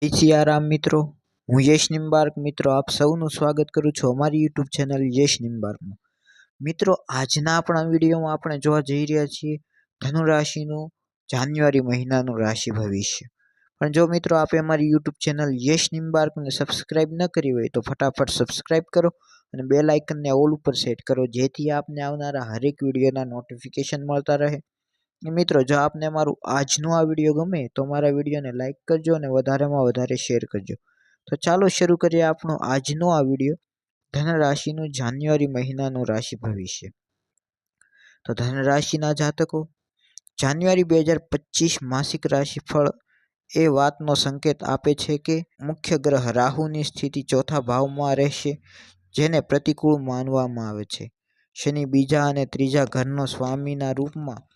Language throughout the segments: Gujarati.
જય સિયારામ મિત્રો, હું યશ નિમ્બાર્ક મિત્રો આપ સૌનું સ્વાગત કરું છું અમારી યુટ્યુબ ચેનલ યશ નિમ્બાર્કમાં। મિત્રો આજના આપણા વિડીયોમાં આપણે જોવા જઈ રહ્યા છીએ ધનુ રાશિનું જાન્યુઆરી મહિનાનું રાશિ ભવિષ્ય। પણ જો મિત્રો આપે અમારી યુટ્યુબ ચેનલ યશ નિમ્બાર્કને સબસ્ક્રાઇબ ન કરી હોય તો ફટાફટ સબસ્ક્રાઇબ કરો અને બેલ આઇકનને ઓલ ઉપર સેટ કરો જેથી આપને આવનારા હરેક વિડીયોના નોટિફિકેશન મળતા રહે। મિત્રો જો આપને અમારું આજનું આ વિડીયો ગમે તો અમારા વિડીયોને લાઇક કરજો અને વધારેમાં વધારે શેર કરજો। તો ચાલો શરૂ કરીએ આપણો આજનો આ વિડીયો ધન રાશિનું જાન્યુઆરી મહિનાનું રાશિ ભવિષ્ય। તો ધન રાશિના જાતકો જાન્યુઆરી 2025 માસિક રાશિફળ એ વાતનો સંકેત આપે છે કે મુખ્ય ગ્રહ રાહુની સ્થિતિ ચોથા ભાવમાં રહેશે, જેને પ્રતિકૂળ માનવામાં આવે છે। શનિ બીજા અને ત્રીજા ઘરનો સ્વામીના રૂપમાં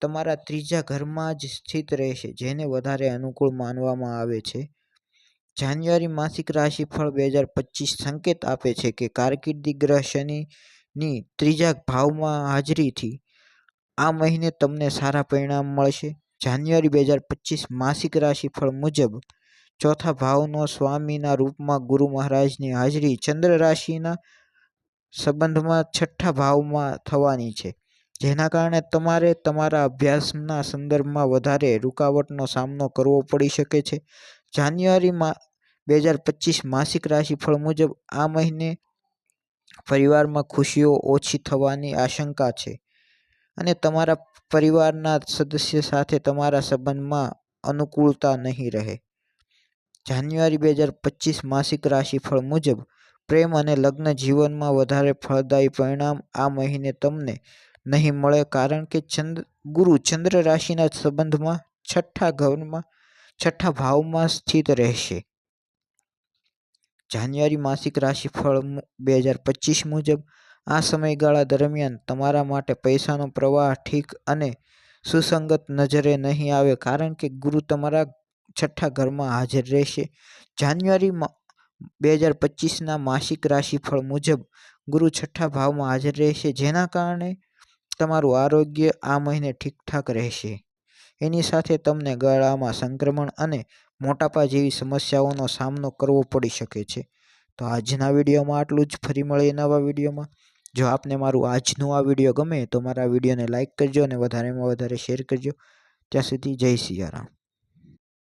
તમારા ત્રીજા ઘરમાં જ સ્થિત રહેશે, જેને વધારે અનુકૂળ માનવામાં આવે છે। જાન્યુઆરી માસિક રાશિફળ 2025 સંકેત આપે છે કે કારકિર્દી ગ્રહ શનિની ત્રીજા ભાવમાં હાજરીથી આ મહિને તમને સારા પરિણામ મળશે। જાન્યુઆરી 2025 માસિક રાશિફળ મુજબ ચોથા ભાવનો સ્વામીના રૂપમાં ગુરુ મહારાજની હાજરી ચંદ્ર રાશિના સંબંધમાં છઠ્ઠા ભાવમાં થવાની છે, જેના કારણે તમારે તમારા અભ્યાસના સંદર્ભમાં વધારે રૂકાવટનો સામનો કરવો પડી શકે છે। જાન્યુઆરી 2025 માસિક રાશિફળ મુજબ આ મહિને પરિવારમાં ખુશીઓ ઓછી થવાની આશંકા છે અને તમારા પરિવારના સદસ્ય સાથે તમારા સંબંધમાં અનુકૂળતા નહીં રહે। જાન્યુઆરી 2025 માસિક રાશિફળ મુજબ પ્રેમ અને લગ્ન જીવનમાં વધારે ફળદાયી પરિણામ આ મહિને તમને નહીં મળે, કારણ કે ગુરુ ચંદ્ર રાશિના સંબંધમાં છઠ્ઠા ભાવમાં સ્થિત રહેશે। જાન્યુઆરી માસિક રાશિફળ 2025 મુજબ આ સમયગાળા દરમિયાન તમારા માટે પૈસાનો પ્રવાહ ઠીક અને સુસંગત નજરે નહીં આવે, કારણ કે ગુરુ તમારા છઠ્ઠા ઘરમાં હાજર રહેશે। જાન્યુઆરી 2025ના માસિક રાશિફળ મુજબ ગુરુ છઠ્ઠા ભાવમાં હાજર રહેશે, જેના કારણે તમારું આરોગ્ય આ મહિને ઠીકઠાક રહેશે। એની સાથે તમને ગળામાં સંક્રમણ અને મોટાપા જેવી સમસ્યાઓનો સામનો કરવો પડી શકે છે। તો આજના વિડીયોમાં આટલું જ, ફરી મળીએ નવા વિડીયોમાં। જો આપને મારું આજનું આ વિડીયો ગમે તો મારા વિડીયોને લાઇક કરજો અને વધારેમાં વધારે શેર કરજો। ત્યાં સુધી જય સિયારામ।